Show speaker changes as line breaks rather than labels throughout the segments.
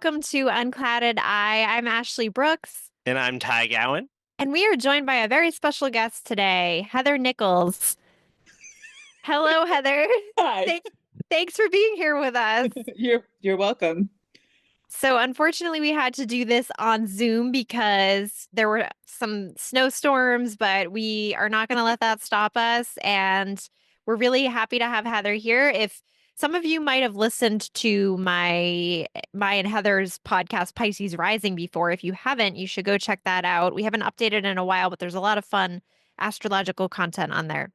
welcome to Unclouded Eye. I'm Ashley Brooks,
And I'm Ty Gowan.
and we are joined by a very special guest today, Heather Nichols. Hello, Heather.
Hi.
Thank, thanks for being here with us.
You're welcome.
So, unfortunately, we had to do this on Zoom because there were some snowstorms, but we are not going to let that stop us. And we're really happy to have Heather here. If some of you might have listened to my and Heather's podcast, Pisces Rising, before. If you haven't, you should go check that out. We haven't updated in a while, but there's a lot of fun astrological content on there.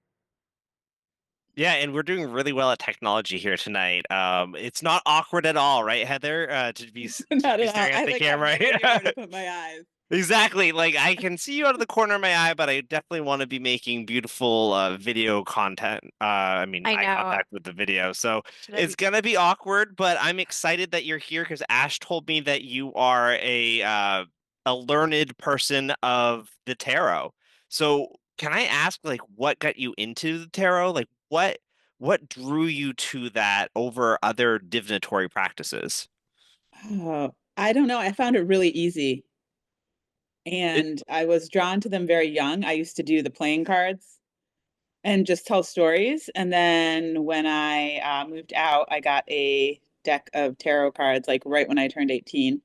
Yeah, and we're doing really well at technology here tonight. It's not awkward at all, right, Heather? To be
Not at all.
staring at the
Have
camera.
no idea where to put my eyes.
Exactly. Like I can see you out of the corner of my eye, but I definitely want to be making beautiful video content. I mean,
I
eye
know.
contact with the video. So
Should I
it's
be-
gonna be awkward, but I'm excited that you're here because Ash told me that you are a learned person of the tarot. So can I ask, like, what got you into the tarot? Like, what drew you to that over other divinatory practices?
Oh, I don't know. I found it really easy.
It,
And I was drawn to them very young. I used to do the playing cards and just tell stories. And then when I moved out, I got a deck of tarot cards like right when I turned 18.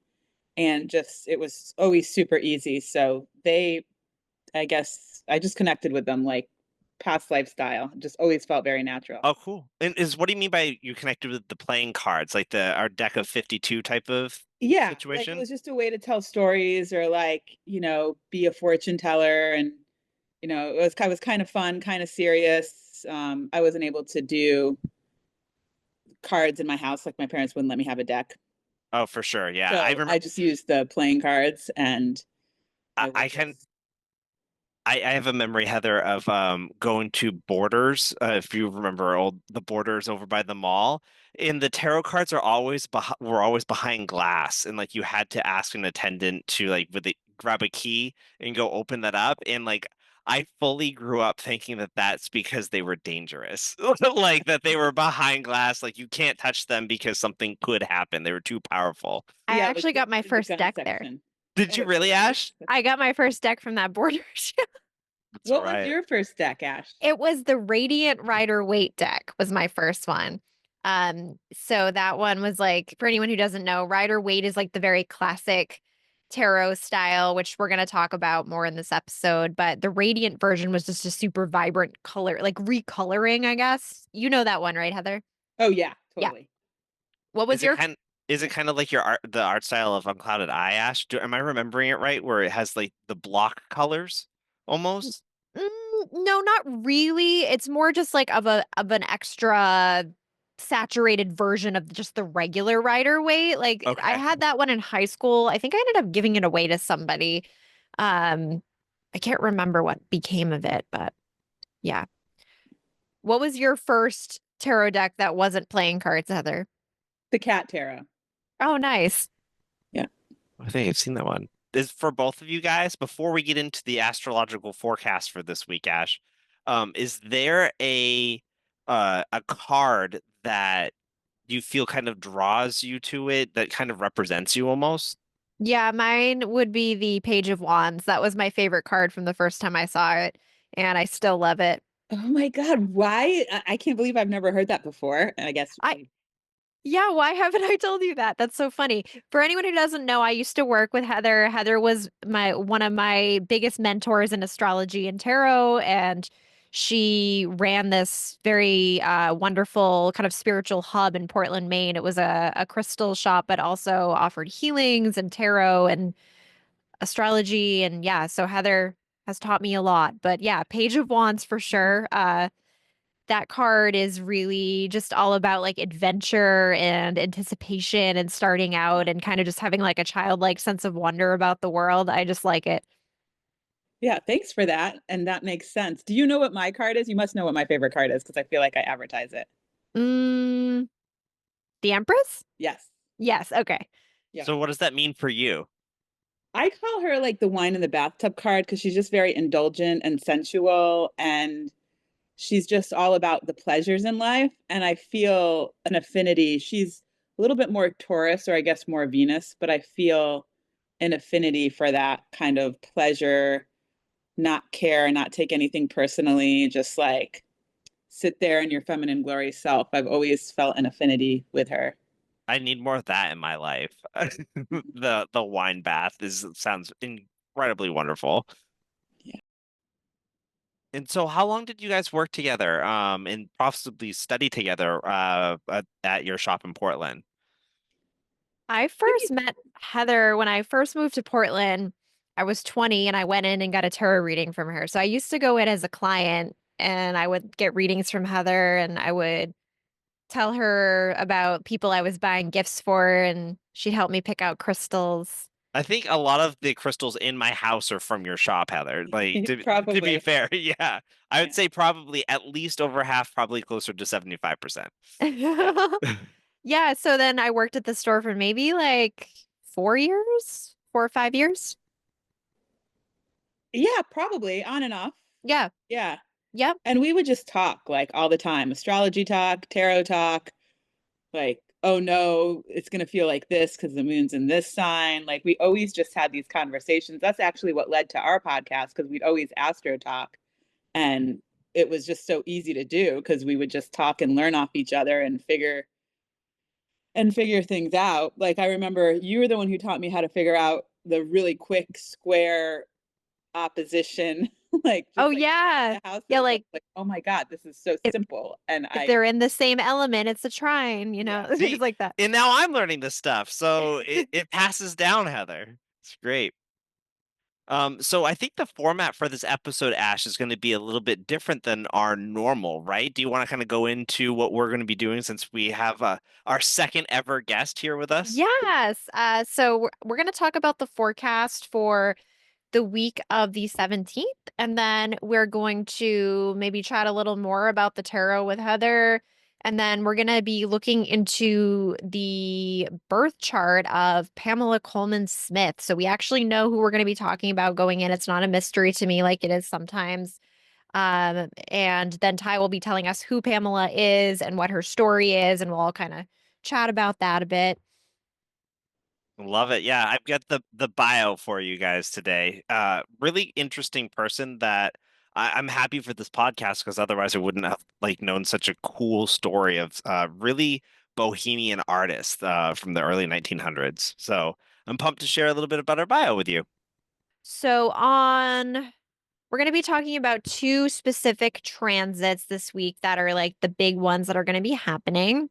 And just, it was always super easy. So I guess, I just connected with them like past lifestyle. Just always felt very natural.
Oh, cool. And what do you mean by you connected with the playing cards, like our deck of 52 type of
Yeah, like it
situation?
was just a way to tell stories or like, be a fortune teller and it was kind of fun, kind of serious. I wasn't able to do cards in my house, like my parents wouldn't let me have a deck.
Oh, for sure. Yeah. I
So
remember
I just used the playing cards and
I,
I would
I can
just
I have a memory, Heather, of going to Borders, if you remember the Borders over by the mall. And the tarot cards were always behind glass, and like you had to ask an attendant to grab a key and go open that up. And like I fully grew up thinking that that's because they were dangerous, like that they were behind glass, like you can't touch them because something could happen. They were too powerful.
I
yeah, like
actually got my
the
first
gun
deck there.
section.
Did
Oh,
you
at
really,
Borders.
Ash?
I got my first deck from that Borders.
That's
What was
right.
your first deck, Ash?
It was the Radiant Rider Waite deck was my first one. So that one was like, for anyone who doesn't know, Rider Waite is like the very classic tarot style, which we're going to talk about more in this episode. But the Radiant version was just a super vibrant color, like recoloring, I guess. You know that one, right, Heather?
Oh yeah,
Yeah.
totally.
What was
Is it
your
kind is it kind of like the art style of Unclouded Eye, Ash? Am I remembering it right? Where it has like the block colors almost?
No, not really. It's more just like of an extra saturated version of just the regular Rider Waite. Like I
Okay.
had that one in high school. I think I ended up giving it away to somebody. Um, I can't remember what became of it, but yeah. What was your first tarot deck that wasn't playing cards, Heather?
The cat tarot.
Oh, nice.
Yeah.
I think I've seen that one. Is for both of you guys, before we get into the astrological forecast for this week, Ash, is there a card that you feel kind of draws you to it that kind of represents you almost?
Yeah, mine would be the Page of Wands. That was my favorite card from the first time I saw it, and I still love it.
Oh my God, why? I can't believe I've never heard that before. I guess
I Yeah, why haven't I told you that? That's so funny. For anyone who doesn't know, I used to work with Heather. Heather was my one of my biggest mentors in astrology and tarot, and she ran this very wonderful kind of spiritual hub in Portland, Maine. It was a crystal shop, but also offered healings and tarot and astrology. And yeah, so Heather has taught me a lot. But yeah, Page of Wands for sure. That card is really just all about like adventure and anticipation and starting out and kind of just having like a childlike sense of wonder about the world. I just like it.
Yeah, thanks for that. And that makes sense. Do you know what my card is? You must know what my favorite card is because I feel like I advertise it.
Mm, the Empress?
Yes.
Yes. Okay.
Yeah.
So what does that mean for you?
I call her like the wine in the bathtub card because she's just very indulgent and sensual and she's just all about the pleasures in life. And I feel an affinity. She's a little bit more Taurus, or I guess more Venus, but I feel an affinity for that kind of pleasure, not care, not take anything personally, just like sit there in your feminine glory self. I've always felt an affinity with her.
I need more of that in my life. The wine bath sounds incredibly wonderful.
Yeah.
And so how long did you guys work together and possibly study together at your shop in Portland?
I first
Maybe.
met Heather when I first moved to Portland. I was 20 and I went in and got a tarot reading from her. So I used to go in as a client and I would get readings from Heather and I would tell her about people I was buying gifts for and she'd help me pick out crystals.
I think a lot of the crystals in my house are from your shop, Heather. Like to be
Probably.
fair, yeah. I would
Yeah.
say probably at least over half, probably closer to 75%.
Yeah, so then I worked at the store for maybe like 4 years, 4 or 5 years.
Yeah, probably on and off.
Yeah.
Yeah.
Yep.
And we would just talk like all the time, astrology talk, tarot talk, like, oh no, it's going to feel like this because the moon's in this sign. Like we always just had these conversations. That's actually what led to our podcast because we'd always astro talk. And it was just so easy to do because we would just talk and learn off each other and figure things out. Like I remember you were the one who taught me how to figure out the really quick square opposition, like
Oh
just like
yeah.
the houses.
Yeah,
I was
like
like, oh my God, this is so
if
simple. And
if
I,
they're in the same element, it's a trine,
yeah.
things
See,
like that.
and now I'm learning this stuff, so it passes down, Heather. It's great. So I think the format for this episode, Ash, is going to be a little bit different than our normal, right? Do you want to kind of go into what we're going to be doing since we have our second ever guest here with us?
Yes. So we're going to talk about the forecast for the week of the 17th, and then we're going to maybe chat a little more about the tarot with Heather. And then we're going to be looking into the birth chart of Pamela Colman Smith. So we actually know who we're going to be talking about going in. It's not a mystery to me like it is sometimes. And then Ty will be telling us who Pamela is and what her story is, and we'll all kind of chat about that a bit.
Love it. Yeah, I've got the bio for you guys today. Really interesting person that I'm happy for this podcast because otherwise I wouldn't have like known such a cool story of really bohemian artist from the early 1900s. So I'm pumped to share a little bit about our bio with you.
So we're going to be talking about two specific transits this week that are like the big ones that are going to be happening.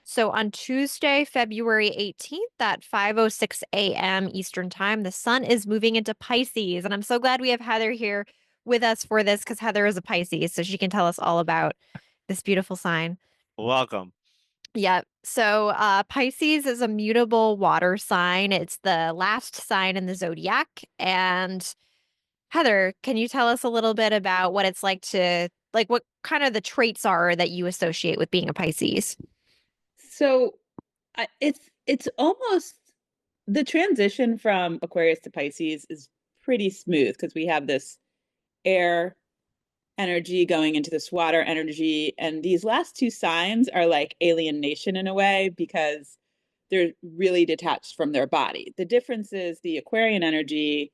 So on Tuesday, February 18th at 5:06 a.m. Eastern Time, the sun is moving into Pisces. And I'm so glad we have Heather here with us for this because Heather is a Pisces, so she can tell us all about this beautiful sign.
Welcome.
Yeah. So Pisces is a mutable water sign. It's the last sign in the zodiac. And Heather, can you tell us a little bit about what it's like to, like, what kind of the traits are that you associate with being a Pisces?
so it's almost the transition from Aquarius to Pisces is pretty smooth because we have this air energy going into this water energy. And these last two signs are like alienation in a way because they're really detached from their body. The difference is the Aquarian energy,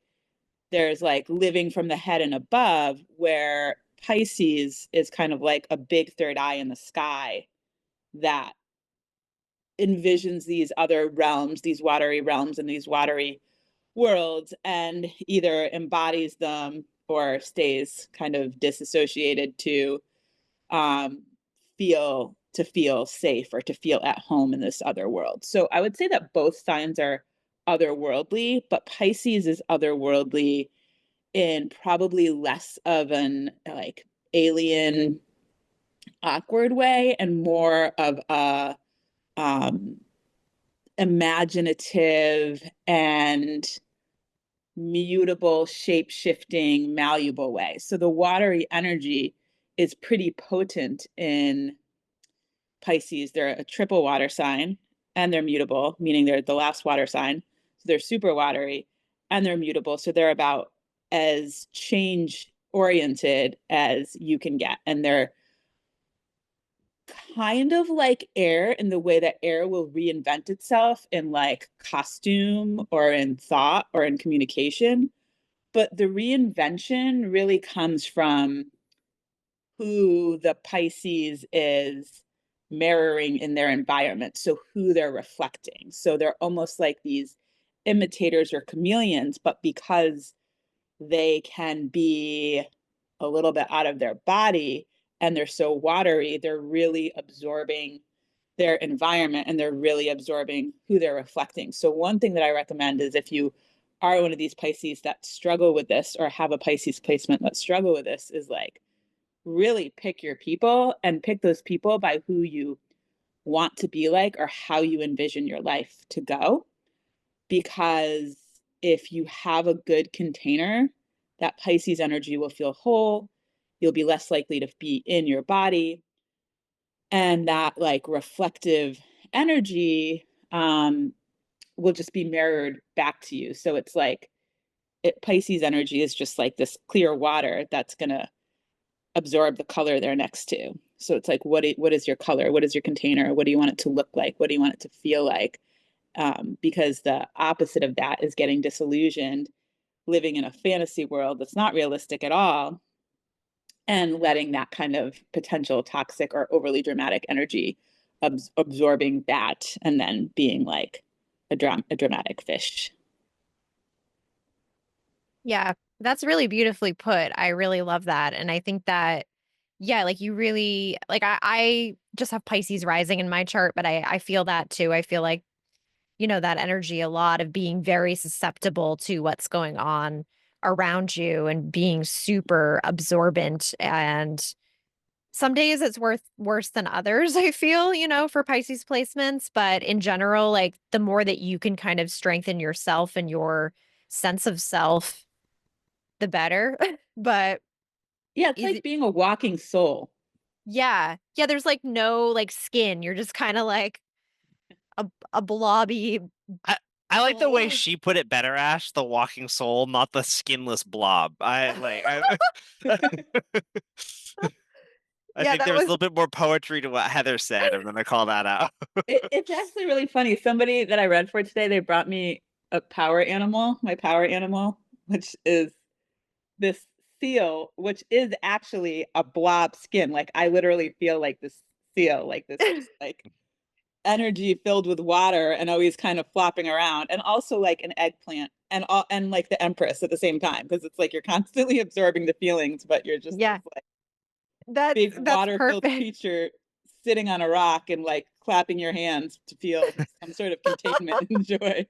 there's like living from the head and above, where Pisces is kind of like a big third eye in the sky that envisions these other realms, these watery realms and these watery worlds, and either embodies them or stays kind of disassociated um, to feel safe or to feel at home in this other world. So I would say that both signs are otherworldly, but Pisces is otherworldly in probably less of an like alien awkward way and more of a um imaginative and mutable, shape shifting, malleable way. So the watery energy is pretty potent in Pisces. They're a triple water sign and they're mutable, meaning they're the last water sign. So they're super watery and they're mutable. So they're about as change oriented as you can get. And they're kind of like air in the way that air will reinvent itself in like costume or in thought or in communication. But the reinvention really comes from who the Pisces is mirroring in their environment. So who they're reflecting. So they're almost like these imitators or chameleons, but because they can be a little bit out of their body and they're so watery, they're really absorbing their environment and they're really absorbing who they're reflecting. So one thing that I recommend is if you are one of these Pisces that struggle with this or have a Pisces placement that struggle with this is like really pick your people and pick those people by who you want to be like or how you envision your life to go. Because if you have a good container, that Pisces energy will feel whole. You'll be less likely to be in your body. And that like reflective energy will just be mirrored back to you. So it's like Pisces energy is just like this clear water that's going to absorb the color they're next to. So it's like, what is your color? What is your container? What do you want it to look like? What do you want it to feel like? Because the opposite of that is getting disillusioned, living in a fantasy world that's not realistic at all, and letting that kind of potential toxic or overly dramatic energy absorbing that and then being like a dramatic fish.
Yeah, that's really beautifully put. I really love that. And I think that, yeah, like you really, like I just have Pisces rising in my chart, but I feel that too. I feel like, that energy a lot of being very susceptible to what's going on around you and being super absorbent. And some days it's worse than others, I feel, for Pisces placements. But in general, like the more that you can kind of strengthen yourself and your sense of self, the better. But
Yeah, it's
is
like
it,
being a walking soul.
yeah. Yeah, there's like no like skin. You're just kind of like a blobby
I I like the way
soul.
she put it better, Ash, the walking soul, not the skinless blob. I
Yeah,
think
that
there was a
was
little bit more poetry to what Heather said. I'm gonna call that out.
It's actually really funny. Somebody that I read for today, they brought me a power animal, my power animal, which is this seal, which is actually a blob skin. Like I literally feel like this seal, like this just like energy filled with water and always kind of flopping around, and also like an eggplant and like the Empress at the same time, because it's like you're constantly absorbing the feelings, but you're just this
yeah,
like big
that's
water filled
perfect.
creature sitting on a rock and like clapping your hands to feel some sort of containment and joy.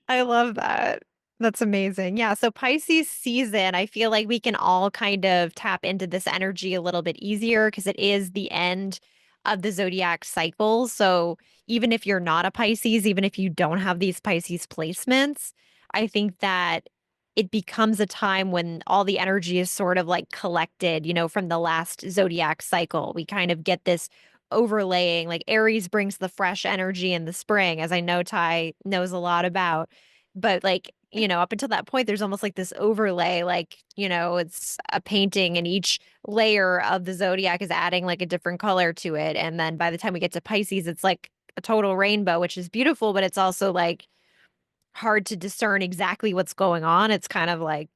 I love that. That's amazing. Yeah. So Pisces season, I feel like we can all kind of tap into this energy a little bit easier because it is the end of the zodiac cycle. So even if you're not a Pisces, even if you don't have these Pisces placements, I think that it becomes a time when all the energy is sort of like collected, from the last zodiac cycle. We kind of get this overlaying, like Aries brings the fresh energy in the spring, as I know Ty knows a lot about. But like, up until that point, there's almost like this overlay, like, it's a painting and each layer of the zodiac is adding like a different color to it. And then by the time we get to Pisces, it's like a total rainbow, which is beautiful, but it's also like hard to discern exactly what's going on. It's kind of like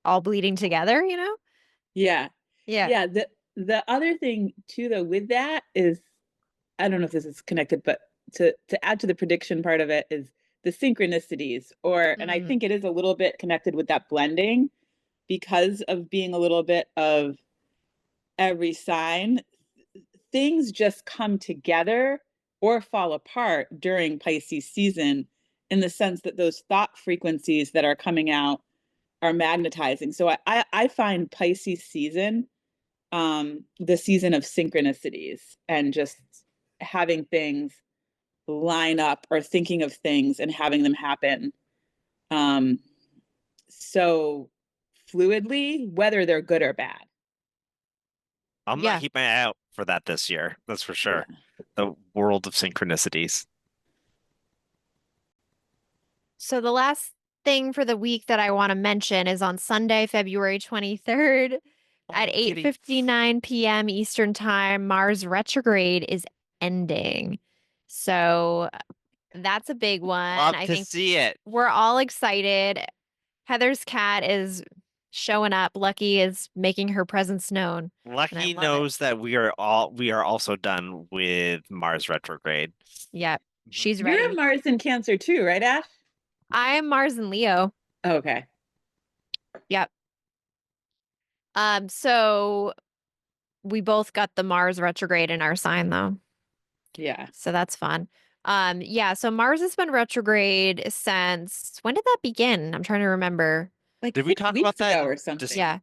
all bleeding together?
Yeah.
Yeah.
Yeah. The other thing too though with that is, I don't know if this is connected, but to add to the prediction part of it is the synchronicities, or and I
Mm,
think it is a little bit connected with that blending because of being a little bit of every sign. Things just come together or fall apart during Pisces season, in the sense that those thought frequencies that are coming out are magnetizing. So I find Pisces season the season of synchronicities and just having things line up, or thinking of things and having them happen um, so fluidly, whether they're good or bad.
I'm gonna
yeah.
keep my eye out for that this year. That's for
Yeah.
sure. The world of synchronicities.
So the last thing for the week that I want to mention is on Sunday, February 23rd. At
Oh, kitty.
8:59 p.m. Eastern Time, Mars retrograde is ending. So that's a big one.
Love
I
to
think
see it.
we're all excited. Heather's cat is showing up. Lucky is making her presence known, and I
Lucky
love it.
knows that we are also done with Mars retrograde.
Yep,
Mhm.
she's
You're a
ready.
Mars in Cancer too, right, Ash?
I am Mars and Leo.
Okay.
Yep. So we both got the Mars retrograde in our sign though.
Yeah.
So that's fun. Yeah, so Mars has been retrograde since when did that begin? I'm trying to remember.
Like
Did we
6
talk about
weeks
that
ago or
just
something.
Yeah.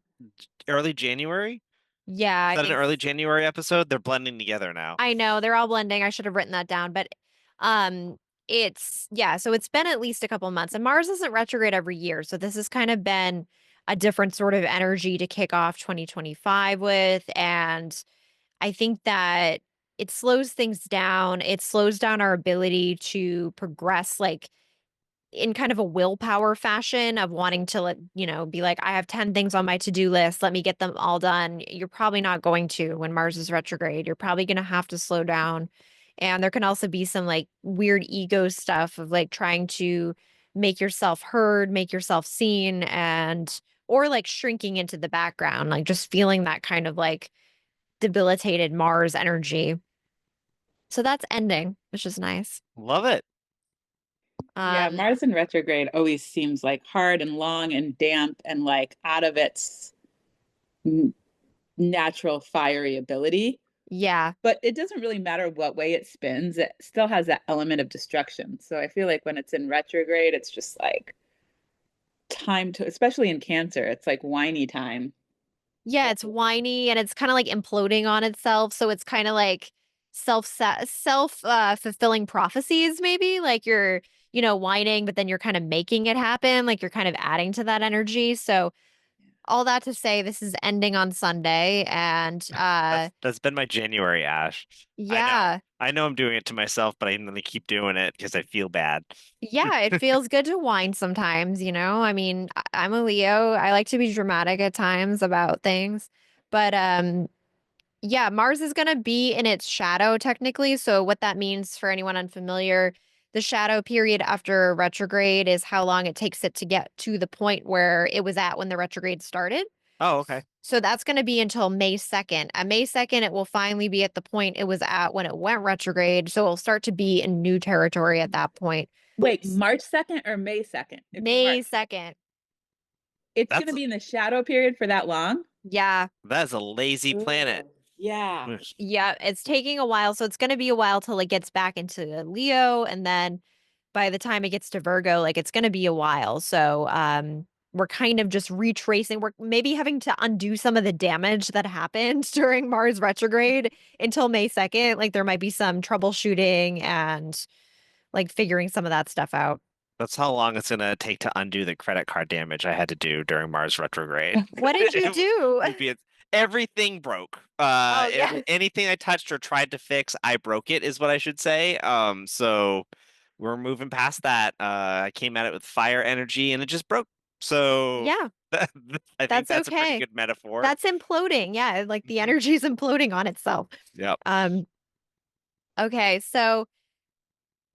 early January?
Yeah,
Is
I
that an
think
early January episode? They're blending together now.
I know they're all blending. I should have written that down, but um it's yeah, so it's been at least a couple months and Mars isn't retrograde every year. So this has kind of been a different sort of energy to kick off 2025 with, and I think that it slows things down. It slows down our ability to progress like in kind of a willpower fashion of wanting to be like, I have 10 things on my to-do list. Let me get them all done. You're probably not going to when Mars is retrograde. You're probably going to have to slow down. And there can also be some like weird ego stuff of like trying to make yourself heard, make yourself seen, and or like shrinking into the background, like just feeling that kind of like debilitated Mars energy. So that's ending, which is nice.
Love it.
Yeah,
Um,
Mars in retrograde always seems like hard and long and damp and like out of its n- natural fiery ability.
yeah.
But it doesn't really matter what way it spins, it still has that element of destruction. So I feel like when it's in retrograde, it's just like time to, especially in Cancer, it's like whiny time.
Yeah, it's whiny and it's kind of like imploding on itself. So it's kind of like self fulfilling prophecies, maybe like you're, whining, but then you're kind of making it happen. Like you're kind of adding to that energy. So all that to say, this is ending on Sunday. And
That's been my January, Ash. I know.
yeah,
I know I'm doing it to myself, but I'm gonna keep doing it because I feel bad.
yeah, it feels good to whine sometimes, I mean, I'm a Leo. I like to be dramatic at times about things. But yeah, Mars is going to be in its shadow technically. So what that means for anyone unfamiliar, the shadow period after retrograde is how long it takes it to get to the point where it was at when the retrograde started.
Oh, okay.
So that's going to be until May 2nd. At May 2nd, it will finally be at the point it was at when it went retrograde. So it'll start to be in new territory at that point.
Wait, March 2nd or May 2nd? It'd be
May
March.
2nd.
It's going
That's
to be in the shadow period for that long?
Yeah.
that's a lazy planet.
Ugh. Yeah.
Yeah. It's taking a while. So it's going to be a while till it gets back into Leo. And then by the time it gets to Virgo, like it's going to be a while. So, we're kind of just retracing. We're maybe having to undo some of the damage that happened during Mars retrograde until May 2nd. Like there might be some troubleshooting and like figuring some of that stuff out.
That's how long it's gonna take to undo the credit card damage I had to do during Mars retrograde.
What did you do?
It'd be- Everything broke.
Oh, yeah.
Anything I touched or tried to fix, I broke it, is what I should say. So we're moving past that. I came at it with fire energy and it just broke. So
Yeah,
I think
that's
that's a pretty
okay.
good metaphor.
That's imploding. Yeah, like the
Mhm.
energy is imploding on itself.
Yep.
Um, okay, so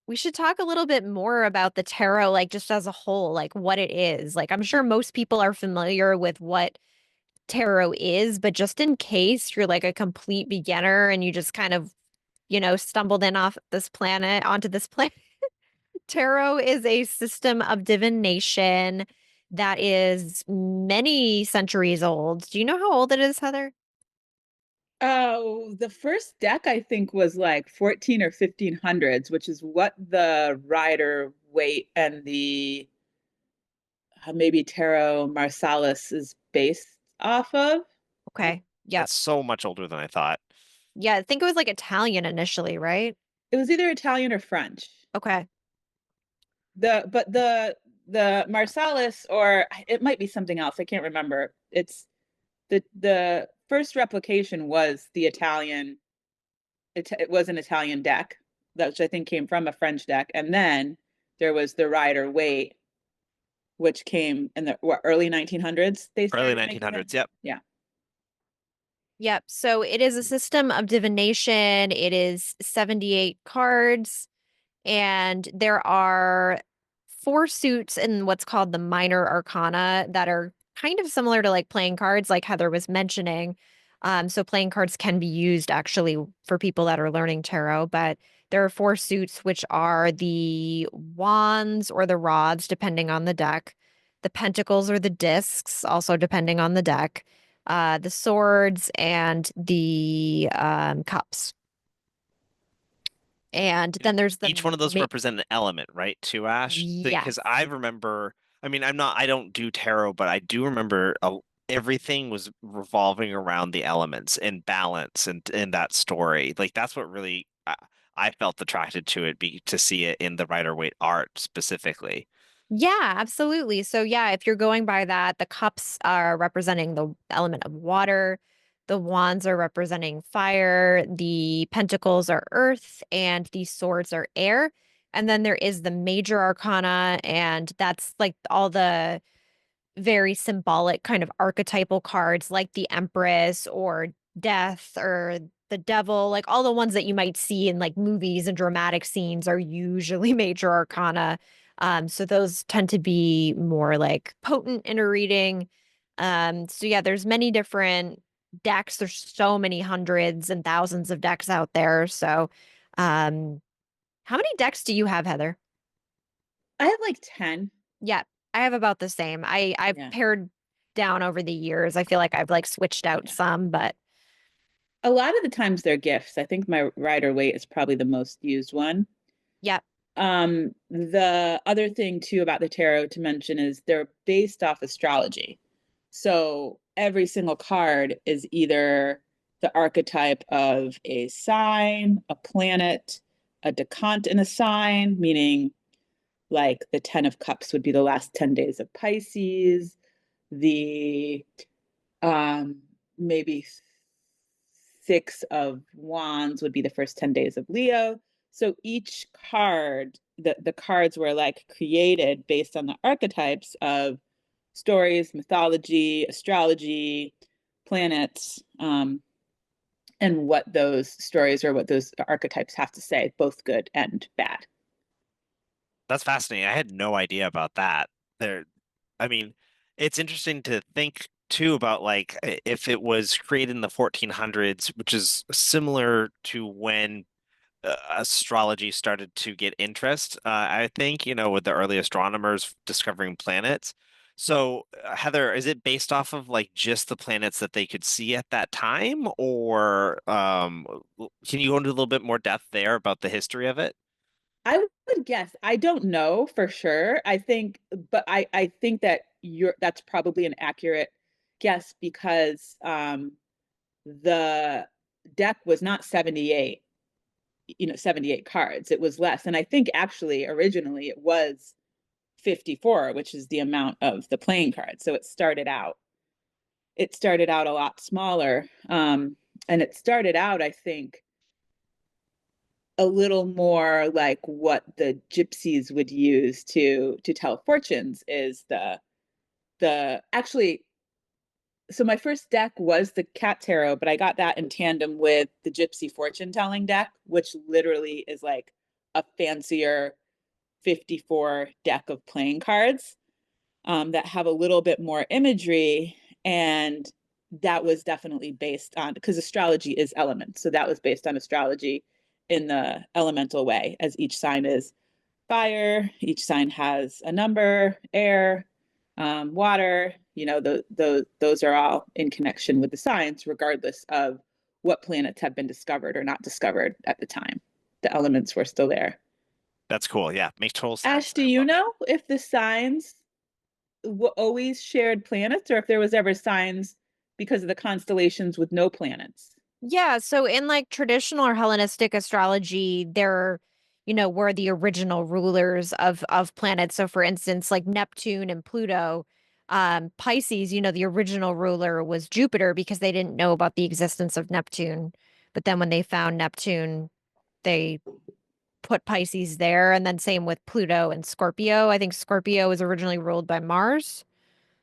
we should talk a little bit more about the tarot, like just as a whole, like what it is. Like, I'm sure most people are familiar with what tarot is, but just in case you're like a complete beginner and you just kind of, stumbled in off this planet onto this planet, tarot is a system of divination that is many centuries old. Do you know how old it is, Heather?
Oh, the first deck I think was like 14 or 1500s, which is what the Rider Waite and the maybe Tarot Marsalis is based off of.
Okay. Yep.
That's so much older than I thought.
Yeah, I think it was like Italian initially, right?
It was either Italian or French.
Okay.
The Marsalis, or it might be something else. I can't remember. It's the first replication was the Italian. It was an Italian deck, that which I think came from a French deck, and then there was the Rider Waite, which came in the early 1900s. They
Early
started making it.
1900s. Yep.
Yeah.
Yep. So it is a system of divination. It is 78 cards, and there are four suits in what's called the minor arcana that are kind of similar to like playing cards, like Heather was mentioning. So playing cards can be used actually for people that are learning tarot, but there are four suits, which are the wands or the rods, depending on the deck, the pentacles or the discs, also depending on the deck, the swords, and the cups. And then there's
Each one of those represent an element, right, too, Ash?
yes.
Because I remember, I mean, I don't do tarot, but I do remember everything was revolving around the elements and balance and in that story. Like that's what really I felt attracted to it, be to see it in the Rider-Waite art specifically.
Yeah, absolutely. So yeah, if you're going by that, the cups are representing the element of water, the wands are representing fire, the pentacles are earth, and the swords are air. And then there is the major arcana, and that's like all the very symbolic kind of archetypal cards like the Empress or Death or the Devil, like all the ones that you might see in like movies and dramatic scenes are usually major arcana. So those tend to be more like potent in a reading. So yeah, there's many different decks. There's so many hundreds and thousands of decks out there. So, um, how many decks do you have, Heather?
I have like 10.
Yeah, I have about the same. I've
Yeah.
pared down over the years. I feel like I've like switched out
Yeah.
some, but
A lot of the times they're gifts. I think my Rider-Waite is probably the most used one.
yeah.
The other thing too about the tarot to mention is they're based off astrology. So every single card is either the archetype of a sign, a planet, a decant in a sign, meaning like the 10 of cups would be the last 10 days of Pisces, the maybe 6 of wands would be the first 10 days of Leo. So each card, the cards were like created based on the archetypes of stories, mythology, astrology, planets, and what those stories or what those archetypes have to say, both good and bad.
That's fascinating. I had no idea about that. There, I mean, it's interesting to think too about like if it was created in the 1400s, which is similar to when astrology started to get interest. I think, with the early astronomers discovering planets. So, Heather, is it based off of like just the planets that they could see at that time, or can you go into a little bit more depth there about the history of it?
I would guess. I don't know for sure. I think, but I think that that's probably an accurate guess because the deck was not 78, 78 cards. It was less. And I think actually originally it was 54, which is the amount of the playing cards. So it started out a lot smaller. And it started out, I think, a little more like what the gypsies would use to tell fortunes is the actually, so my first deck was the cat tarot, but I got that in tandem with the gypsy fortune telling deck, which literally is like a fancier 54 deck of playing cards that have a little bit more imagery. And that was definitely based on, because astrology is elements. So that was based on astrology in the elemental way, as each sign is fire, each sign has a number, air, water, those are all in connection with the signs, regardless of what planets have been discovered or not discovered at the time. The elements were still there.
That's cool. Yeah, makes total
Ash,
sense.
do
I
you
love it.
know if the signs always shared planets or if there was ever signs because of the constellations with no planets?
Yeah, so in like traditional or Hellenistic astrology, there, were the original rulers of planets. So for instance, like Neptune and Pluto, Pisces, the original ruler was Jupiter because they didn't know about the existence of Neptune. But then when they found Neptune, they put Pisces there. And then same with Pluto and Scorpio. I think Scorpio was originally ruled by Mars.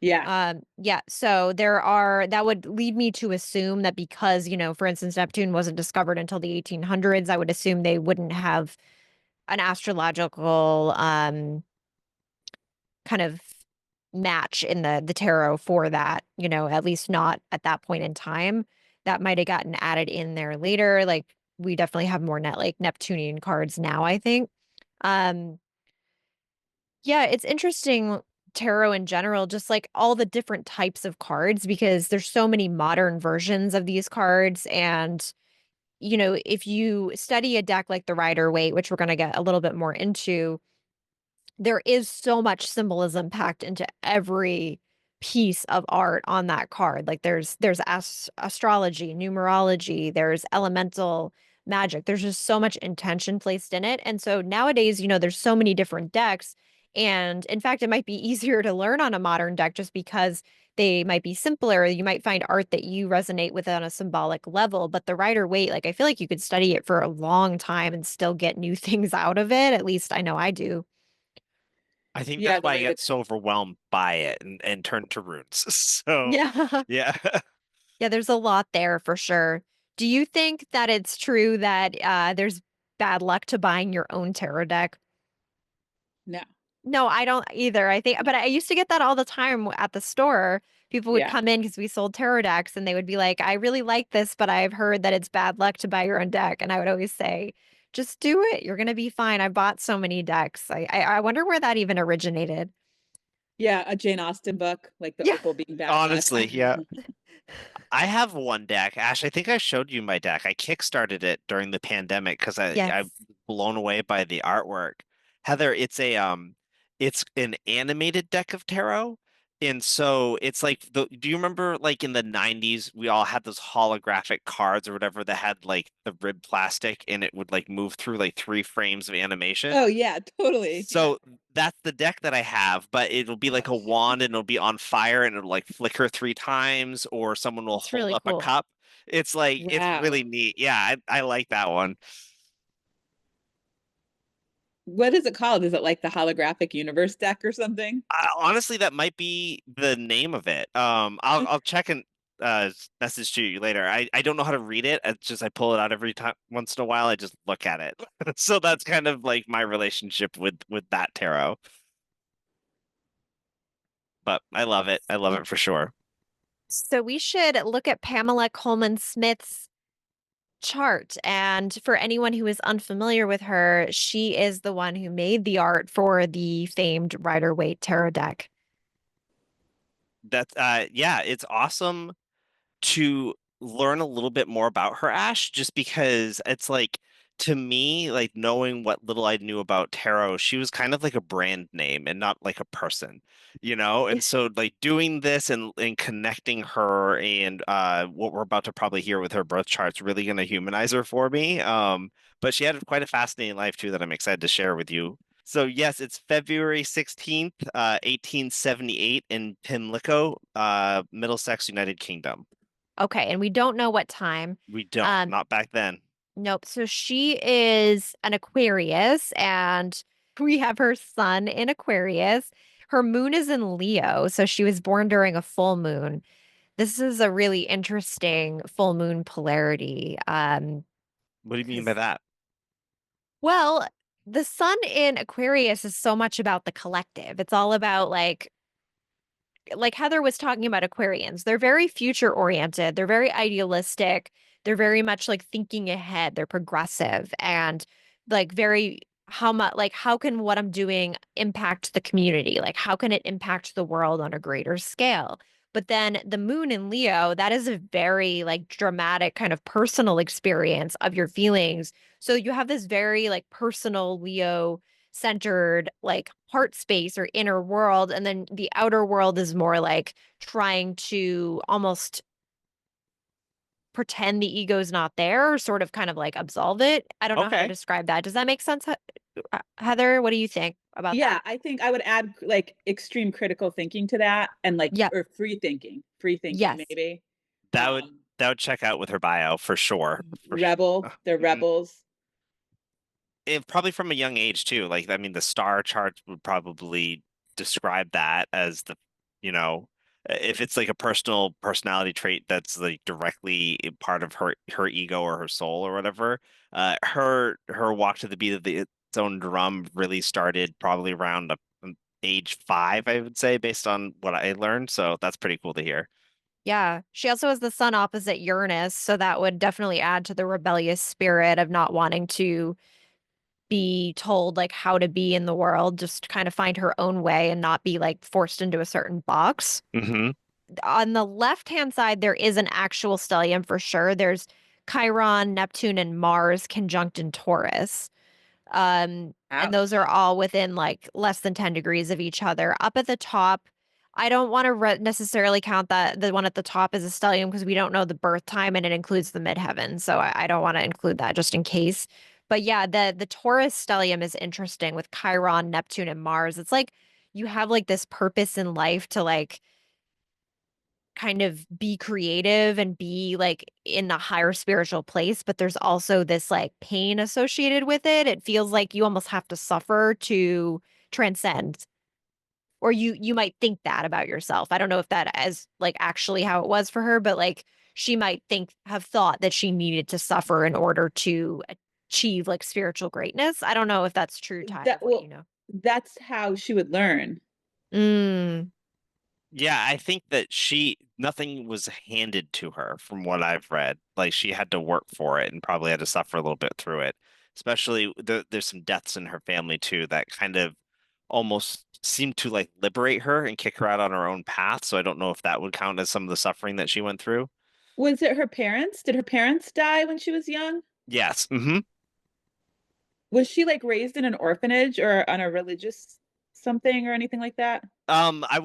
Yeah.
Yeah, so that would lead me to assume that because, for instance, Neptune wasn't discovered until the 1800s, I would assume they wouldn't have an astrological kind of match in the tarot for that, at least not at that point in time. That might have gotten added in there later. Like we definitely have more Neptunian cards now, I think. Um yeah, it's interesting tarot in general, just like all the different types of cards because there's so many modern versions of these cards and if you study a deck like the Rider-Waite, which we're going to get a little bit more into, there is so much symbolism packed into every piece of art on that card. Like there's astrology, numerology, there's elemental magic. There's just so much intention placed in it. And so nowadays, there's so many different decks. And in fact, it might be easier to learn on a modern deck just because they might be simpler. You might find art that you resonate with on a symbolic level. But the Rider-Waite, like I feel like you could study it for a long time and still get new things out of it. At least I know I do.
I think
Yeah,
that's
the
why I
way
get
that
so overwhelmed by it and turn to runes. So,
Yeah.
yeah.
Yeah, there's a lot there for sure. Do you think that it's true that there's bad luck to buying your own tarot deck?
no.
No, I don't either. I think, but I used to get that all the time at the store. People would
Yeah.
come in because we sold tarot decks and they would be like, I really like this, but I've heard that it's bad luck to buy your own deck. And I would always say, just do it. You're going to be fine. I bought so many decks. I wonder where that even originated.
Yeah, a Jane Austen book, like the
Yeah.
opal being bad luck.
Honestly, yeah. I have one deck. Ash, I think I showed you my deck. I kickstarted it during the pandemic because I was
Yes.
blown away by the artwork. Heather, it's an animated deck of tarot. And so it's like do you remember like in the 90s we all had those holographic cards or whatever that had like the ribbed plastic and it would like move through like 3 frames of animation?
Oh yeah, totally. Yeah.
So that's the deck that I have, but it'll be like a wand and it'll be on fire and it'll like flicker 3 times, or someone will
It's
hold
really
up a
cool.
cup. It's like it's
Wow.
really neat. Yeah, I like that one.
What is it called? Is it like the holographic universe deck or something?
Honestly, that might be the name of it. I'll check and message to you later. I don't know how to read it. It's just I pull it out every time once in a while. I just look at it. So that's kind of like my relationship with that tarot. But I love it. I love it for sure.
So we should look at Pamela Colman Smith's chart. And for anyone who is unfamiliar with her, she is the one who made the art for the famed Rider-Waite tarot deck.
That's yeah, it's awesome to learn a little bit more about her, Ash, just because it's like to me, like knowing what little I knew about tarot, she was kind of like a brand name and not like a person, you know? And so like doing this and connecting her and what we're about to probably hear with her birth chart's really gonna humanize her for me. But she had quite a fascinating life too that I'm excited to share with you. So yes, it's February 16th, 1878 in Pimlico, Middlesex, United Kingdom.
Okay, and we don't know what time.
We don't,
Um,
not back then.
nope. So she is an Aquarius, and we have her sun in Aquarius. Her moon is in Leo, so she was born during a full moon. This is a really interesting full moon polarity.
What do you mean by
Because
that?
Well, the sun in Aquarius is so much about the collective. It's all about like Heather was talking about Aquarians. They're very future oriented. They're very idealistic. They're very much like thinking ahead. They're progressive and like very how can what I'm doing impact the community? Like how can it impact the world on a greater scale? But then the moon in Leo, that is a very like dramatic kind of personal experience of your feelings. So you have this very like personal Leo centered like heart space or inner world, and then the outer world is more like trying to almost pretend the ego's not there, or sort of kind of like absolve it. I don't know how to
Okay.
describe that. Does that make sense, Heather? What do you think about
Yeah,
that?
I think I would add like extreme critical thinking to that and like
Yep.
or free thinking
Yes.
maybe.
That would
Um
that would check out with her bio for sure. For sure.
they're
Mhm.
rebels.
Probably from a young age too. Like I mean, the star chart would probably describe that as if it's like a personal personality trait that's like directly a part of her ego or her soul or whatever. Her walk to the beat of its own drum really started probably around age 5, I would say, based on what I learned. So that's pretty cool to hear.
Yeah. She also has the sun opposite Uranus, so that would definitely add to the rebellious spirit of not wanting to be told like how to be in the world, just kind of find her own way and not be like forced into a certain box.
Hmm.
On the left-hand side, there is an actual stellium for sure. There's Chiron, Neptune, and Mars conjunct in Taurus. And those are
Ouch.
all within like less than 10 degrees of each other. Up at the top, I don't want to necessarily count that the one at the top is a stellium because we don't know the birth time and it includes the midheaven. So I don't want to include that just in case. But yeah, the Taurus stellium is interesting with Chiron, Neptune, and Mars. It's like you have like this purpose in life to like kind of be creative and be like in a higher spiritual place, but there's also this like pain associated with it. It feels like you almost have to suffer to transcend. Or you might think that about yourself. I don't know if that is like actually how it was for her, but like she might have thought that she needed to suffer in order to achieve like spiritual greatness. I don't know if that's true, Ty,
That
of what you
well,
know.
that's how she would learn.
Mm.
Yeah, I think that nothing was handed to her from what I've read. Like she had to work for it and probably had to suffer a little bit through it. Especially there's some deaths in her family too that kind of almost seemed to like liberate her and kick her out on her own path. So I don't know if that would count as some of the suffering that she went through.
Was it her parents? Did her parents die when she was young?
Yes. Hmm.
Was she like raised in an orphanage or on a religious something or anything like that?
I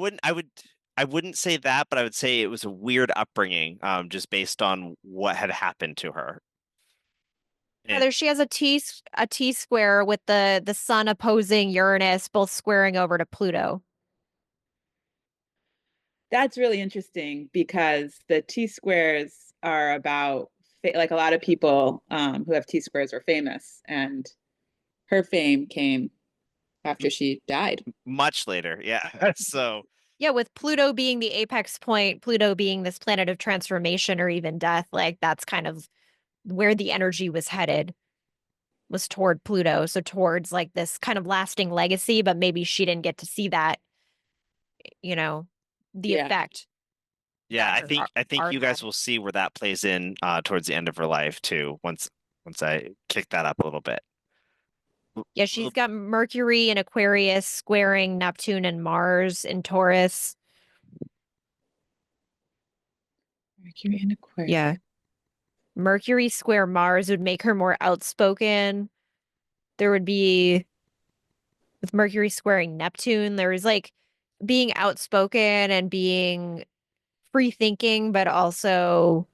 wouldn't say that, but I would say it was a weird upbringing, just based on what had happened to her. And
Heather, she has a T square with the sun opposing Uranus, both squaring over to Pluto.
That's really interesting because the T squares are about like a lot of people who have T squares are famous, and her fame came after she died.
much later, yeah. So
Yeah, with Pluto being the apex point, Pluto being this planet of transformation or even death, like that's kind of where the energy was headed, was toward Pluto. So towards like this kind of lasting legacy, but maybe she didn't get to see that, you know, the
Yeah.
effect
yeah,
that her
I think
art
you guys
had.
will see where that plays in towards the end of her life too, once I kick that up a little bit.
Yeah, she's got Mercury in Aquarius squaring Neptune and Mars in Taurus.
Mercury in
Yeah.
Aquarius.
Mercury square Mars would make her more outspoken. There would be, with Mercury squaring Neptune, there was like being outspoken and being free thinking, but also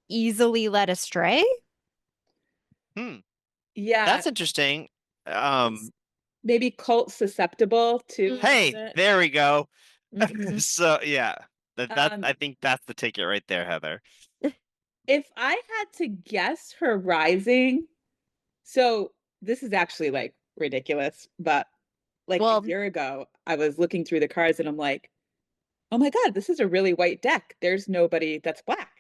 easily led astray.
Hmm,
Yeah,
that's interesting.
s-
Um,
maybe cult susceptible too, a little
hey,
bit.
there we go.
Mm-hmm.
So yeah, that
Um,
I think that's the ticket right there, Heather.
if I had to guess her rising, so this is actually like ridiculous, but like a
Well,
year ago, I was looking through the cards and I'm like, oh my God, this is a really white deck. There's nobody that's black.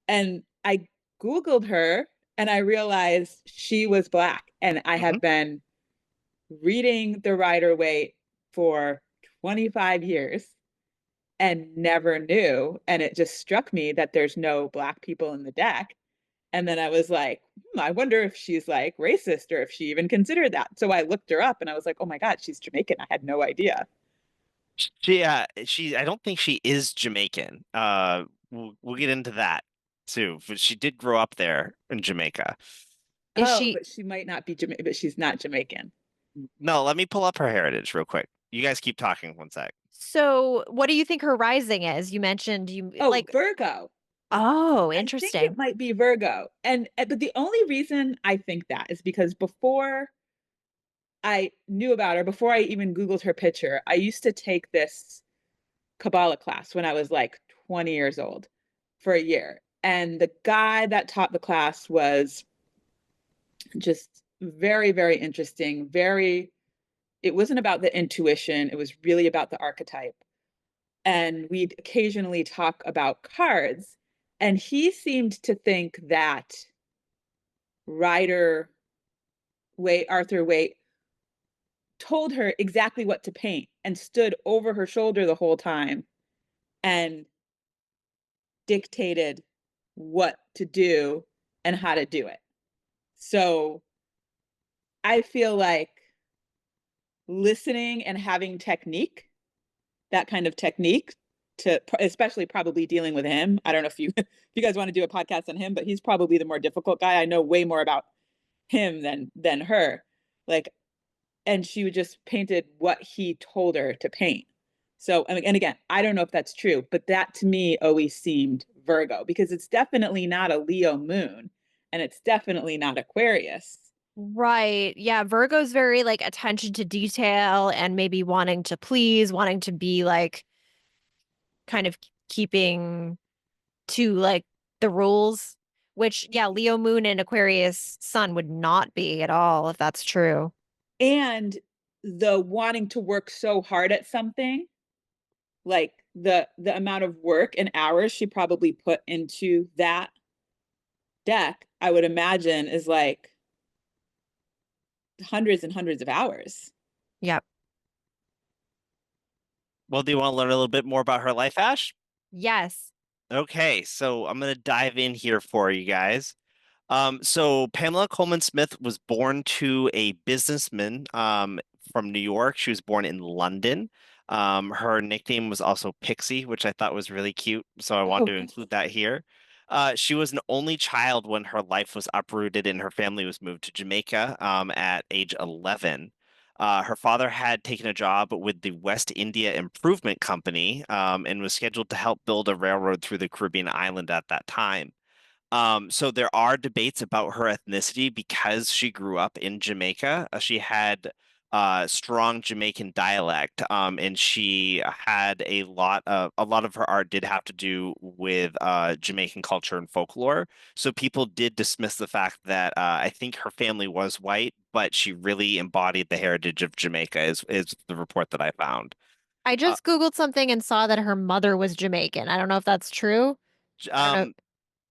And I Googled her and I realized she was black. And I
Hmm.
have been reading the Rider Waite for 25 years and never knew. And it just struck me that there's no black people in the deck. And then I was like, I wonder if she's like racist or if she even considered that. So I looked her up and I was like, oh my God, she's Jamaican. I had no idea.
She I don't think she is Jamaican. We'll get into that too, but she did grow up there in Jamaica.
is
Oh,
she?
but she might not be Jamaican, but she's not Jamaican.
No, let me pull up her heritage real quick. You guys keep talking one sec.
So, what do you think her rising is? You mentioned you
Oh,
like,
Virgo.
oh,
I think it
interesting.
might be Virgo. And but the only reason I think that is because before I knew about her, before I even Googled her picture, I used to take this Kabbalah class when I was like 20 years old for a year. And the guy that taught the class was just very, very interesting. Very, it wasn't about the intuition, it was really about the archetype. and we'd occasionally talk about cards. And he seemed to think that Rider Waite, Arthur Waite, told her exactly what to paint and stood over her shoulder the whole time and dictated what to do and how to do it. So I feel like listening and having technique, that kind of technique to especially probably dealing with him. I don't know if you if you guys want to do a podcast on him, but he's probably the more difficult guy. I know way more about him than her. Like, and she would just painted what he told her to paint. So, and again, I don't know if that's true, but that to me always seemed Virgo because it's definitely not a Leo moon and it's definitely not Aquarius.
Right. Yeah, Virgo's very like attention to detail and maybe wanting to please, wanting to be like kind of keeping to like the rules, which yeah, Leo moon and Aquarius sun would not be at all if that's true.
And the wanting to work so hard at something, like the amount of work and hours she probably put into that deck, I would imagine is like hundreds and hundreds of hours.
Yep.
Well, do you want to learn a little bit more about her life, Ash?
Yes.
Okay, so I'm gonna dive in here for you guys. So Pamela Colman Smith was born to a businessman from New York. She was born in London. Her nickname was also Pixie, which I thought was really cute, so I wanted
Oh,
to include that here. She was an only child when her life was uprooted and her family was moved to Jamaica at age 11. Her father had taken a job with the West India Improvement Company and was scheduled to help build a railroad through the Caribbean island at that time. So there are debates about her ethnicity because she grew up in Jamaica. She had strong Jamaican dialect, and she had a lot of her art did have to do with Jamaican culture and folklore. So people did dismiss the fact that I think her family was white, but she really embodied the heritage of Jamaica, is the report that I found.
I
Uh,
just Googled something and saw that her mother was Jamaican. I don't know if that's true. I don't know.
um,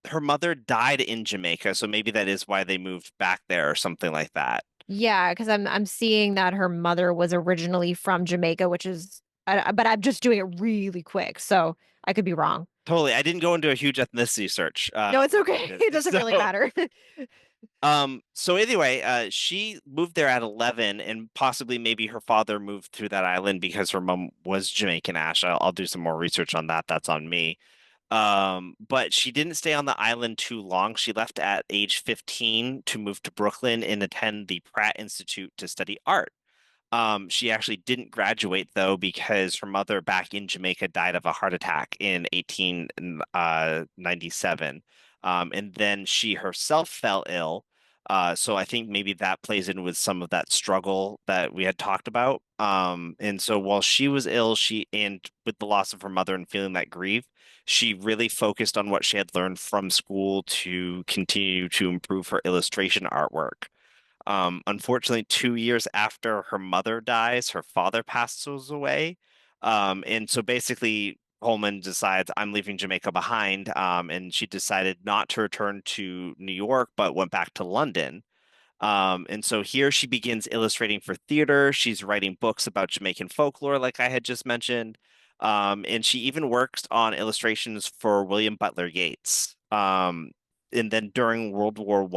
her mother died in Jamaica, so maybe that is why they moved back there or something like that.
Yeah, because I'm seeing that her mother was originally from Jamaica, which is, but I'm just doing it really quick, so I could be wrong.
Totally. I didn't go into a huge ethnicity search
No, it's
when I
okay.
did
It
it.
doesn't really matter.
So anyway, she moved there at 11 and possibly maybe her father moved through that island because her mom was Jamaican Ash. I'll do some more research on that. That's on me. But she didn't stay on the island too long. She left at age 15 to move to Brooklyn and attend the Pratt Institute to study art. She actually didn't graduate though because her mother back in Jamaica died of a heart attack in 1897. And then she herself fell ill. So I think maybe that plays in with some of that struggle that we had talked about. And so while she was ill, and with the loss of her mother and feeling that grief, she really focused on what she had learned from school to continue to improve her illustration artwork. Unfortunately, 2 years after her mother dies, her father passes away. And so basically, Holman decides, I'm leaving Jamaica behind. And she decided not to return to New York, but went back to London. And so here she begins illustrating for theater. She's writing books about Jamaican folklore, like I had just mentioned. And she even works on illustrations for William Butler Yeats. And then during World War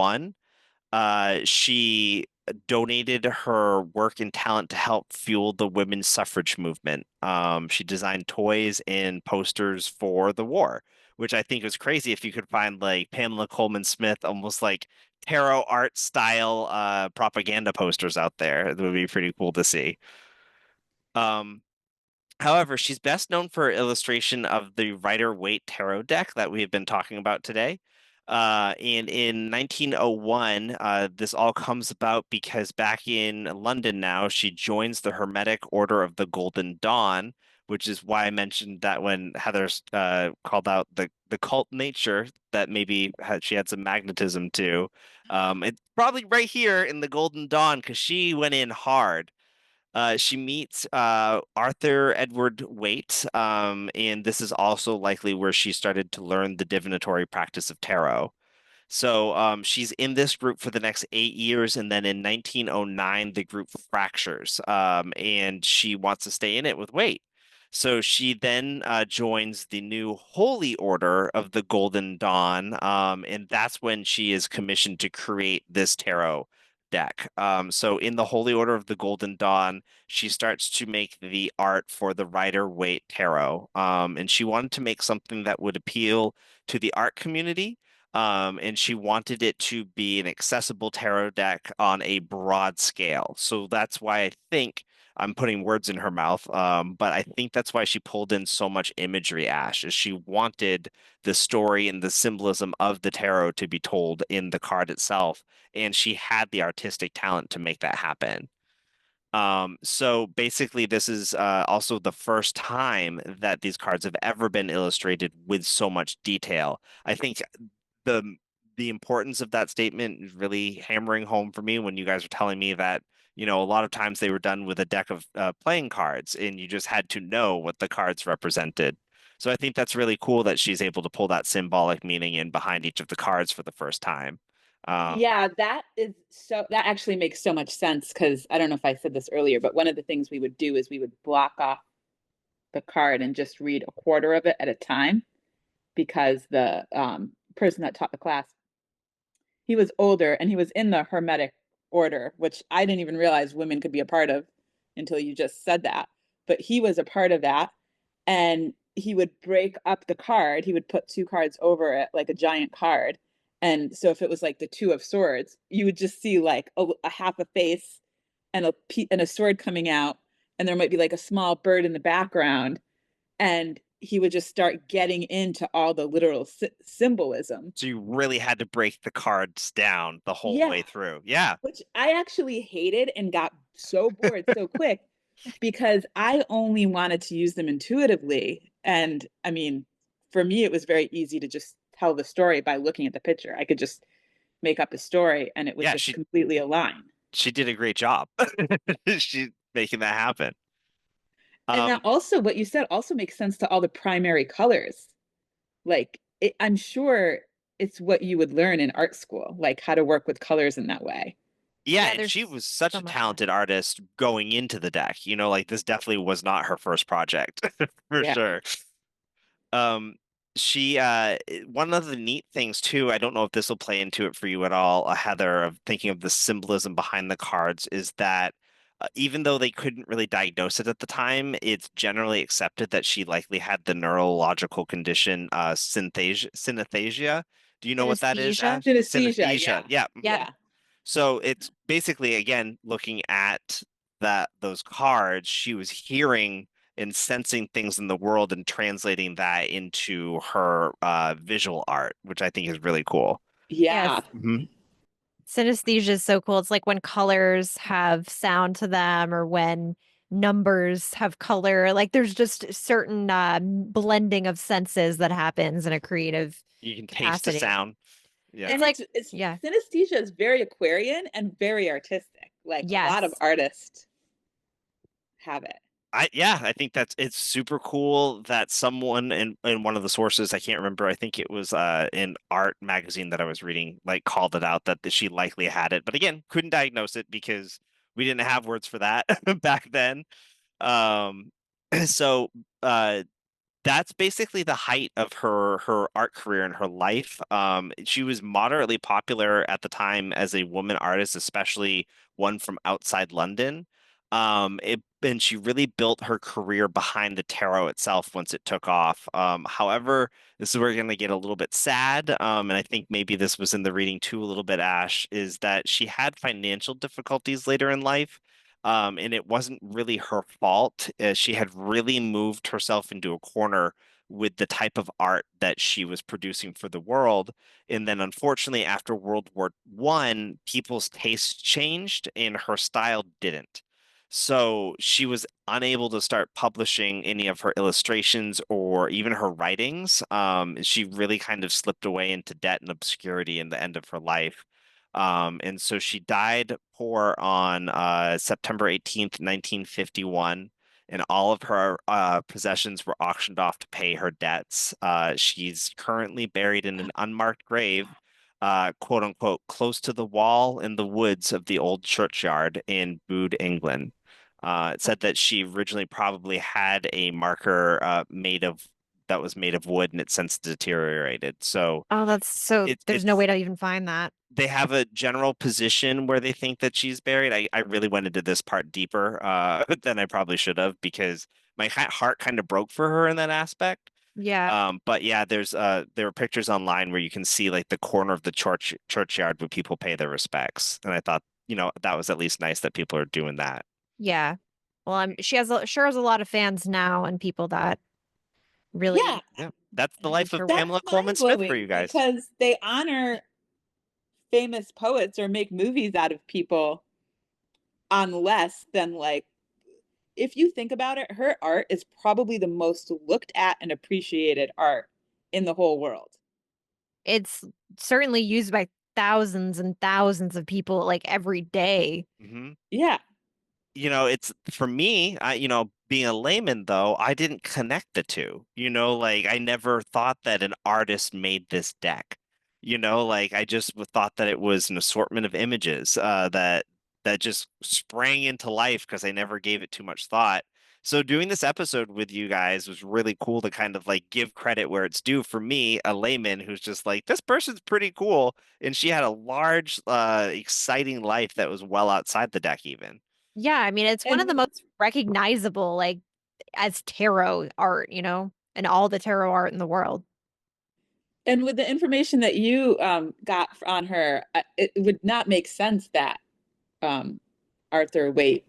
I, she donated her work and talent to help fuel the women's suffrage movement. She designed toys and posters for the war, which I think was crazy if you could find like Pamela Colman Smith, almost like tarot art style propaganda posters out there. It would be pretty cool to see. Um, However, she's best known for her illustration of the Rider-Waite tarot deck that we have been talking about today. And in 1901, this all comes about because back in London now, she joins the Hermetic Order of the Golden Dawn, which is why I mentioned that when Heather called out the cult nature that maybe she had some magnetism to. It's probably right here in the Golden Dawn because she went in hard. She meets Arthur Edward Waite, and this is also likely where she started to learn the divinatory practice of tarot. So she's in this group for the next 8 years, and then in 1909, the group fractures, and she wants to stay in it with Wade. So she then joins the new Holy Order of the Golden Dawn, and that's when she is commissioned to create this tarot deck. So in the Holy Order of the Golden Dawn, she starts to make the art for the Rider Waite Tarot, and she wanted to make something that would appeal to the art community, and she wanted it to be an accessible tarot deck on a broad scale. So that's why I think I'm putting words in her mouth, but I think that's why she pulled in so much imagery, Ash, is she wanted the story and the symbolism of the tarot to be told in the card itself, and she had the artistic talent to make that happen. So basically, this is also the first time that these cards have ever been illustrated with so much detail. I think the the importance of that statement is really hammering home for me when you guys are telling me that, a lot of times they were done with a deck of playing cards and you just had to know what the cards represented. So I think that's really cool that she's able to pull that symbolic meaning in behind each of the cards for the first time.
Yeah, that actually makes so much sense because I don't know if I said this earlier, but one of the things we would do is we would block off the card and just read a quarter of it at a time because the person that taught the class, he was older and he was in the Hermetic order, which I didn't even realize women could be a part of until you just said that. But he was a part of that. And he would break up the card. He would put two cards over it, like a giant card. And so if it was like the Two of Swords, you would just see like a half a face and a sword coming out. And there might be like a small bird in the background. And he would just start getting into all the literal symbolism.
So you really had to break the cards down the whole
Yeah,
way through. Yeah.
which I actually hated and got so bored so quick because I only wanted to use them intuitively. And I mean, for me, it was very easy to just tell the story by looking at the picture. I could just make up a story and it would
Yeah,
just completely align.
she did a great job. She making that happen.
And that
Um,
also, what you said also makes sense to all the primary colors. I'm sure it's what you would learn in art school, like how to work with colors in that way.
yeah,
Yeah,
and she
there's
was such
so
a
much of
talented artist going into the deck. Like this definitely was not her first project for
Yeah.
sure. Um, she one of the neat things too, I don't know if this will play into it for you at all, Heather, of thinking of the symbolism behind the cards is that even though they couldn't really diagnose it at the time, it's generally accepted that she likely had the neurological condition synesthesia. Do you know what that is,
synesthesia.
Ash?
Synesthesia,
Synesthesia.
yeah.
Yeah.
Yeah.
Yeah.
So it's basically again looking at those cards, she was hearing and sensing things in the world and translating that into her visual art, which I think is really cool.
Yeah.
Yes.
Mhm.
Synesthesia is so cool. It's like when colors have sound to them or when numbers have color. Like there's just certain blending of senses that happens in a creative
You can taste the
capacity.
sound. Yeah.
It's
And
like,
it's
yeah,
synesthesia is very Aquarian and very artistic. Like a lot of
yes.
artists have it.
I think it's super cool that someone in one of the sources, I can't remember, I think it was in art magazine that I was reading, like called it out that she likely had it. But again, couldn't diagnose it because we didn't have words for that back then. Um so uh that's basically the height of her art career and her life. She was moderately popular at the time as a woman artist, especially one from outside London. And she really built her career behind the tarot itself once it took off. However, this is where we're going to get a little bit sad. And I think maybe this was in the reading too, a little bit, Ash, is that she had financial difficulties later in life. And it wasn't really her fault. She had really moved herself into a corner with the type of art that she was producing for the world. And then, unfortunately, after World War One, people's tastes changed and her style didn't. So she was unable to start publishing any of her illustrations or even her writings. She really kind of slipped away into debt and obscurity in the end of her life. And so she died poor on September 18th, 1951, and all of her possessions were auctioned off to pay her debts. She's currently buried in an unmarked grave, quote unquote, close to the wall in the woods of the old churchyard in Bude, England. It said that she originally probably had a marker that was made of wood, and it's since deteriorated. So
Oh, that's so, there's no
it's
way to even find that.
they have a general position where they think that she's buried. I really went into this part deeper than I probably should have, because my heart kind of broke for her in that aspect.
Yeah.
But yeah, there are pictures online where you can see like the corner of the churchyard where people pay their respects, and I thought, that was at least nice that people are doing that.
Yeah. Well, she sure has a lot of fans now and people that
Yeah,
really
Yeah, that's the life
use
of
her work.
that's
Pamela Colman Smith for
mind-blowing
you guys.
because they honor famous poets or make movies out of people on less than like if you think about it, her art is probably the most looked at and appreciated art in the whole world.
It's certainly used by thousands and thousands of people like every day.
Hmm.
Yeah.
It's for me, being a layman though, I didn't connect the two. Like I never thought that an artist made this deck. Like I just thought that it was an assortment of images that just sprang into life because I never gave it too much thought. So doing this episode with you guys was really cool to kind of like give credit where it's due for me, a layman who's just like, this person's pretty cool. And she had a large, exciting life that was well outside the deck even.
Yeah, I mean, it's one
And
of the most recognizable, like, as tarot art, and all the tarot art in the world.
with the information that you got on her, it would not make sense that um, Arthur Waite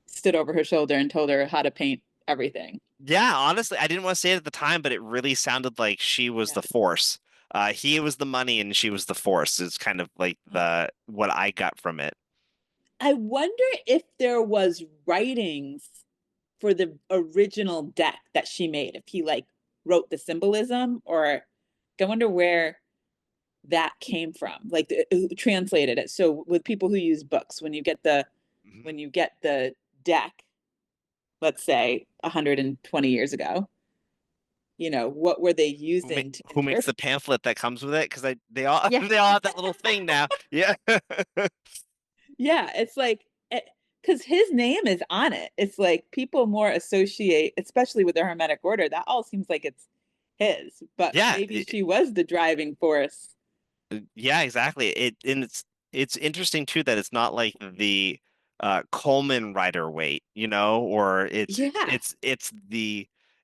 stood over her shoulder and told her how to paint everything.
Yeah, honestly, I didn't want to say it at the time, but it really sounded like she was
Yeah.
the force. He was the money and she was the force. Is kind of like the what I got from it.
I wonder if there was writings for the original deck that she made, if he like wrote the symbolism, or I wonder where that came from, like who translated it. So with people who use books,
Mhm.
when you get the deck, let's say 120 years ago, what were they using to
Who makes the
interpret?
pamphlet that comes with it? Because they all
Yeah.
they all have that little thing now. Yeah.
Yeah, it's like because his name is on it. It's like people more associate, especially with the Hermetic Order, that all seems like it's his, but
Yeah.
maybe she was the driving force.
Yeah, exactly. And it's interesting too that it's not like the Coleman Rider weight, or
Yeah.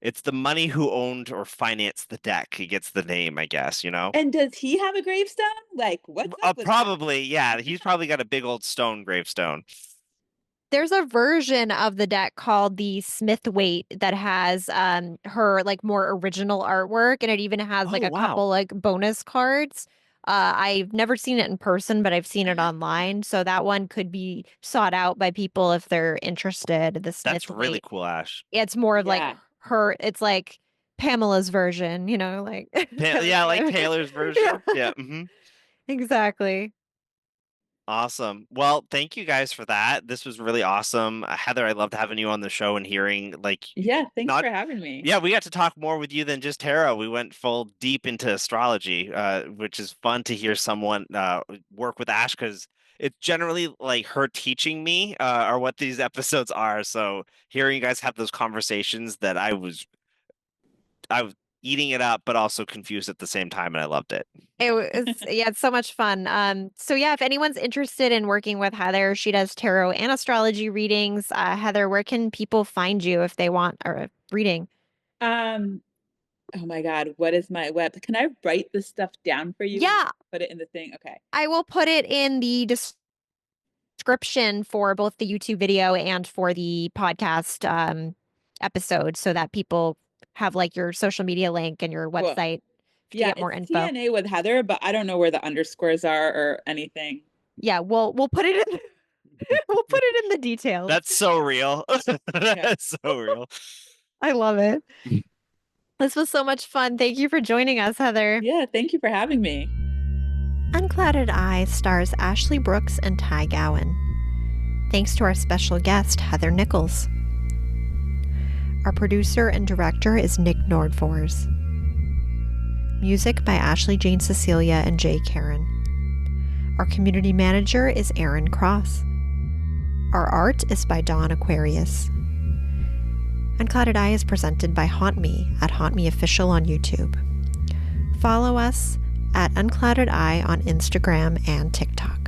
it's the money who owned or financed the deck. He gets the name, I guess.
And does he have a gravestone? Like, what's up with that?
Probably, yeah. He's probably got a big old stone gravestone.
There's a version of the deck called the Smith Weight that has her like more original artwork, and it even has like
Oh,
a
wow.
couple like bonus cards. I've never seen it in person, but I've seen it online. So that one could be sought out by people if they're interested. The
That's
Smith
really
Weight.
cool, Ash.
It's more of like
Yeah.
it's like Pamela's version, like Taylor
Yeah, like
Swift.
Taylor's
Yeah,
version. Yeah.
exactly.
Awesome. Well, thank you guys for that. This was really awesome. Heather, I loved having you on the show and hearing like
Yeah. Thanks
not
for having me.
yeah, we got to talk more with you than just tarot. We went full deep into astrology, which is fun to hear someone work with Ash because it's generally like her teaching me or what these episodes are. So hearing you guys have those conversations that I was eating it up, but also confused at the same time, and I loved it.
Yeah, it's so much fun. So yeah, if anyone's interested in working with Heather, she does tarot and astrology readings. Heather, where can people find you if they want a reading?
Um, oh my God, what is my web? Can I write this stuff down for you and
Yeah,
put it in the thing? Okay.
I will put it in the description for both the YouTube video and for the podcast episode so that people have like your social media link and your
Cool.
website to
Yeah,
get more
it's
info.
TNA with Heather, but I don't know where the underscores are or anything.
Yeah, we'll put it in we'll put it in the details.
That's so real.
Yeah.
That's so real.
I love it. This was so much fun. Thank you for joining us, Heather.
Yeah, thank you for having me.
Unclouded Eye stars Ashley Brooks and Ty Gowan. Thanks to our special guest, Heather Nichols. Our producer and director is Nick Nordfors. Music by Ashley Jane Cecilia and Jay Caron. Our community manager is Erin Cross. Our art is by Dawn Aquarius. Unclouded Eye is presented by Haunt Me at Haunt Me Official on YouTube. Follow us at Unclouded Eye on Instagram and TikTok.